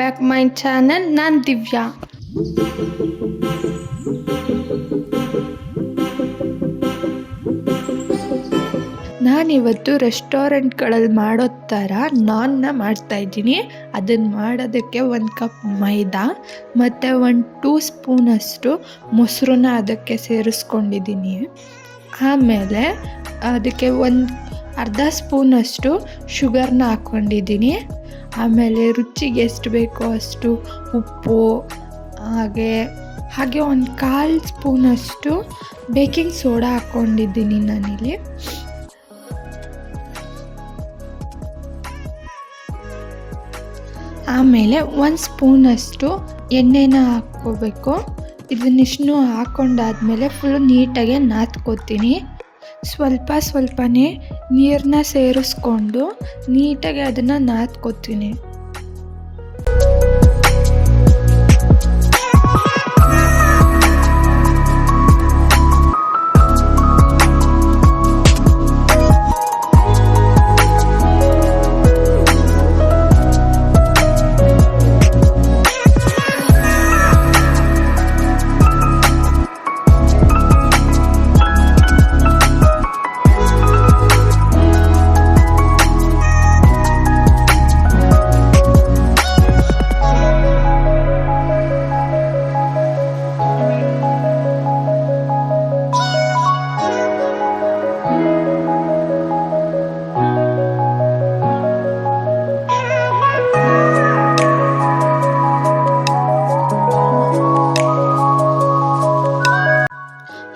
Back my channel. ನಾನು ದಿವ್ಯಾ. ನಾನಿವತ್ತು ರೆಸ್ಟೋರೆಂಟ್ಗಳಲ್ಲಿ ಮಾಡೋ ಥರ ನಾನ್ನ ಮಾಡ್ತಾಯಿದ್ದೀನಿ. ಅದನ್ನು ಮಾಡೋದಕ್ಕೆ 1 ಕಪ್ ಮೈದಾ ಮತ್ತು 2 ಸ್ಪೂನಷ್ಟು ಮೊಸರನ್ನ ಅದಕ್ಕೆ ಸೇರಿಸ್ಕೊಂಡಿದ್ದೀನಿ. ಆಮೇಲೆ ಅದಕ್ಕೆ ಅರ್ಧ ಸ್ಪೂನಷ್ಟು ಶುಗರ್ನ ಹಾಕ್ಕೊಂಡಿದ್ದೀನಿ. ಆಮೇಲೆ ರುಚಿಗೆ ಎಷ್ಟು ಬೇಕೋ ಅಷ್ಟು ಉಪ್ಪು, ಹಾಗೆ 1/4 ಸ್ಪೂನಷ್ಟು ಬೇಕಿಂಗ್ ಸೋಡಾ ಹಾಕ್ಕೊಂಡಿದ್ದೀನಿ ನಾನಿಲ್ಲಿ. ಆಮೇಲೆ 1 ಸ್ಪೂನಷ್ಟು ಎಣ್ಣೆನ ಹಾಕ್ಕೋಬೇಕು. ಇದನ್ನಿಷ್ಟು ಹಾಕ್ಕೊಂಡಾದ್ಮೇಲೆ ಫುಲ್ಲು ನೀಟಾಗಿ ನಾದ್ಕೋತೀನಿ. ಸ್ವಲ್ಪನೇ ನೀರನ್ನ ಸೇರಿಸ್ಕೊಂಡು ನೀಟಾಗಿ ಅದನ್ನು ನಾದ್ಕೋತೀನಿ.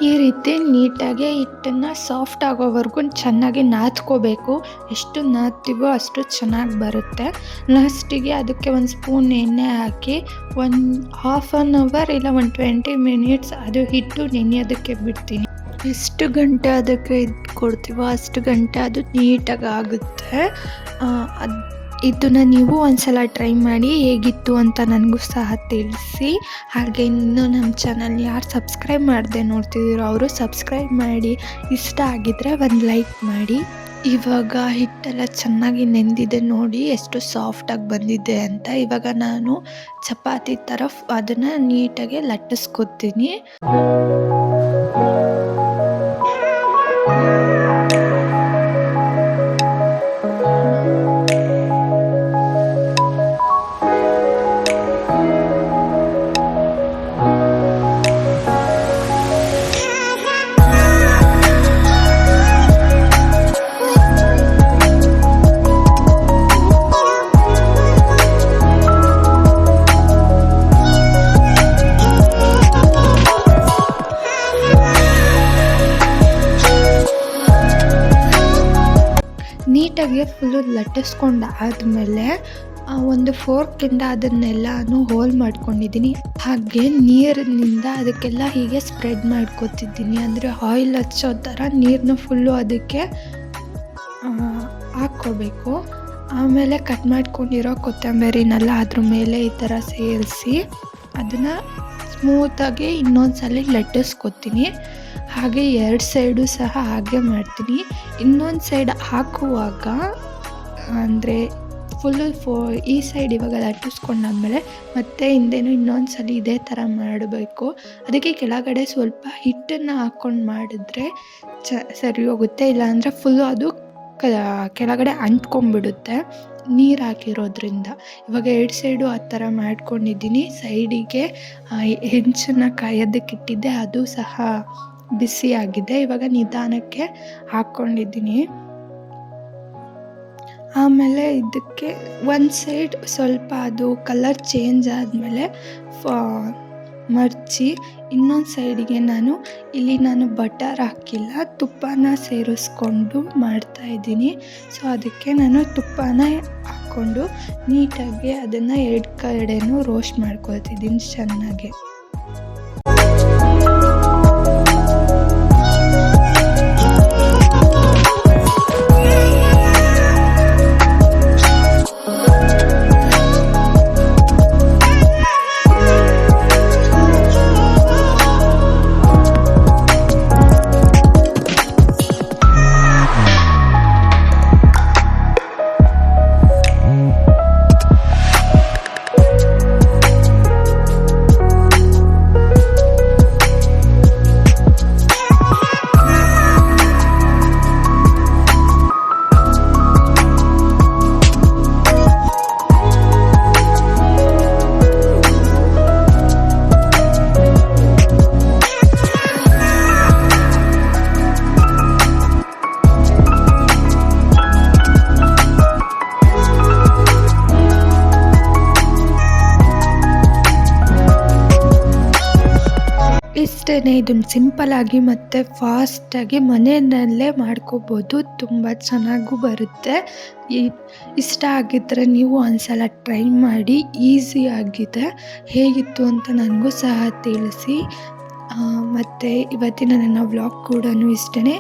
ಈ ರೀತಿ ನೀಟಾಗಿ ಹಿಟ್ಟನ್ನು ಸಾಫ್ಟ್ ಆಗೋವರೆಗೂ ಚೆನ್ನಾಗಿ ನಾದ್ಕೋಬೇಕು. ಎಷ್ಟು ನಾದ್ತೀವೋ ಅಷ್ಟು ಚೆನ್ನಾಗಿ ಬರುತ್ತೆ. ಲಾಸ್ಟಿಗೆ ಅದಕ್ಕೆ 1 ಸ್ಪೂನ್ ಎಣ್ಣೆ ಹಾಕಿ 1/2 ಅವರ್ ಇಲ್ಲ 20 ಮಿನಿಟ್ಸ್ ಅದು ಹಿಟ್ಟು ನೆನೆಯೋದಕ್ಕೆ ಬಿಡ್ತೀನಿ. ಎಷ್ಟು ಗಂಟೆ ಅದಕ್ಕೆ ಇಟ್ಕೊಡ್ತೀವೋ ಅಷ್ಟು ಗಂಟೆ ಅದು ನೀಟಾಗಿ ಆಗುತ್ತೆ. ಇದನ್ನು ನೀವು ಒಂದ್ಸಲ ಟ್ರೈ ಮಾಡಿ ಹೇಗಿತ್ತು ಅಂತ ನನಗೂ ಸಹ ತಿಳಿಸಿ. ಹಾಗೆ ಇನ್ನೂ ನಮ್ಮ ಚಾನಲ್ ಯಾರು ಸಬ್ಸ್ಕ್ರೈಬ್ ಮಾಡದೆ ನೋಡ್ತಿದ್ದೀರೋ ಅವರು ಸಬ್ಸ್ಕ್ರೈಬ್ ಮಾಡಿ. ಇಷ್ಟ ಆಗಿದ್ದರೆ ಒಂದು ಲೈಕ್ ಮಾಡಿ. ಇವಾಗ ಹಿಟ್ಟೆಲ್ಲ ಚೆನ್ನಾಗಿ ನೆಂದಿದೆ ನೋಡಿ ಎಷ್ಟು ಸಾಫ್ಟಾಗಿ ಬಂದಿದೆ ಅಂತ. ಇವಾಗ ನಾನು ಚಪಾತಿ ಥರ ಅದನ್ನು ನೀಟಾಗಿ ಲಟ್ಟಿಸ್ಕೊತೀನಿ. ನೀಟಾಗಿ ಫುಲ್ಲು ಲಟ್ಟಿಸ್ಕೊಂಡಾದ್ಮೇಲೆ ಒಂದು ಫೋರ್ಕಿಂದ ಅದನ್ನೆಲ್ಲನೂ ಹೋಲ್ ಮಾಡ್ಕೊಂಡಿದ್ದೀನಿ. ಹಾಗೆ ನೀರಿನಿಂದ ಅದಕ್ಕೆಲ್ಲ ಹೀಗೆ ಸ್ಪ್ರೆಡ್ ಮಾಡ್ಕೊತಿದ್ದೀನಿ. ಅಂದರೆ ಆಯಿಲ್ ಹಚ್ಚೋ ಥರ ನೀರನ್ನ ಫುಲ್ಲು ಅದಕ್ಕೆ ಹಾಕ್ಕೋಬೇಕು. ಆಮೇಲೆ ಕಟ್ ಮಾಡ್ಕೊಂಡಿರೋ ಕೊತ್ತಂಬರಿನೆಲ್ಲ ಅದ್ರ ಮೇಲೆ ಈ ಥರ ಸೇರಿಸಿ ಅದನ್ನು ಸ್ಮೂತಾಗಿ ಇನ್ನೊಂದ್ಸಲ ಲಟ್ಟಿಸ್ಕೊತೀನಿ. ಹಾಗೆ 2 ಸೈಡು ಸಹ ಹಾಗೆ ಮಾಡ್ತೀನಿ. ಇನ್ನೊಂದು ಸೈಡ್ ಹಾಕುವಾಗ ಅಂದರೆ ಫುಲ್ಲು ಈ ಸೈಡ್ ಇವಾಗ ಲಟ್ಟಿಸ್ಕೊಂಡಾದ್ಮೇಲೆ ಮತ್ತೆ ಹಿಂದೆನೂ ಇನ್ನೊಂದು ಸಲ ಇದೇ ಥರ ಮಾಡಬೇಕು. ಅದಕ್ಕೆ ಕೆಳಗಡೆ ಸ್ವಲ್ಪ ಹಿಟ್ಟನ್ನು ಹಾಕ್ಕೊಂಡು ಮಾಡಿದ್ರೆ ಸರಿ ಹೋಗುತ್ತೆ. ಇಲ್ಲಾಂದರೆ ಫುಲ್ಲು ಅದು ಕೆಳಗಡೆ ಅಂಟ್ಕೊಂಡ್ಬಿಡುತ್ತೆ ನೀರು ಹಾಕಿರೋದ್ರಿಂದ. ಇವಾಗ 2 ಸೈಡು ಆ ಥರ ಮಾಡ್ಕೊಂಡಿದ್ದೀನಿ. ಸೈಡಿಗೆ ಹೆಂಚನ್ನು ಕಾಯೋದಕ್ಕಿಟ್ಟಿದ್ದೆ, ಅದು ಸಹ ಬಿಸಿಯಾಗಿದೆ. ಇವಾಗ ನಿಧಾನಕ್ಕೆ ಹಾಕ್ಕೊಂಡಿದ್ದೀನಿ. ಆಮೇಲೆ ಇದಕ್ಕೆ 1 ಸೈಡ್ ಸ್ವಲ್ಪ ಅದು ಕಲರ್ ಚೇಂಜ್ ಆದಮೇಲೆ ಮಡಚಿ ಇನ್ನೊಂದು ಸೈಡಿಗೆ ನಾನು ಬಟರ್ ಹಾಕಿಲ್ಲ, ತುಪ್ಪನ ಸೇರಿಸ್ಕೊಂಡು ಮಾಡ್ತಾಯಿದ್ದೀನಿ. ಸೊ ಅದಕ್ಕೆ ನಾನು ತುಪ್ಪನ ಹಾಕ್ಕೊಂಡು ನೀಟಾಗಿ ಅದನ್ನು 2 ಕಡೆನೂ ರೋಸ್ಟ್ ಮಾಡ್ಕೊಳ್ತಿದ್ದೀನಿ ಚೆನ್ನಾಗಿ. ಇದನ್ನು ಸಿಂಪಲ್ಲಾಗಿ ಮತ್ತು ಫಾಸ್ಟಾಗಿ ಮನೆಯಲ್ಲೇ ಮಾಡ್ಕೋಬೋದು. ತುಂಬ ಚೆನ್ನಾಗೂ ಬರುತ್ತೆ. ಇಷ್ಟ ಆಗಿದ್ದರೆ ನೀವು ಒಂದ್ಸಲ ಟ್ರೈ ಮಾಡಿ. ಈಸಿಯಾಗಿದೆ. ಹೇಗಿತ್ತು ಅಂತ ನನಗೂ ಸಹ ತಿಳಿಸಿ. ಮತ್ತು ಇವತ್ತಿನ ನನ್ನ ವ್ಲಾಗ್ ಕೂಡ ಇಷ್ಟೇ.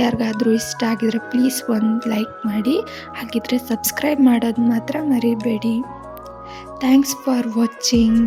ಯಾರಿಗಾದರೂ ಇಷ್ಟ ಆಗಿದರೆ ಪ್ಲೀಸ್ ಒಂದು ಲೈಕ್ ಮಾಡಿ. ಹಾಗಿದ್ರೆ ಸಬ್ಸ್ಕ್ರೈಬ್ ಮಾಡೋದು ಮಾತ್ರ ಮರಿಬೇಡಿ. Thanks for watching.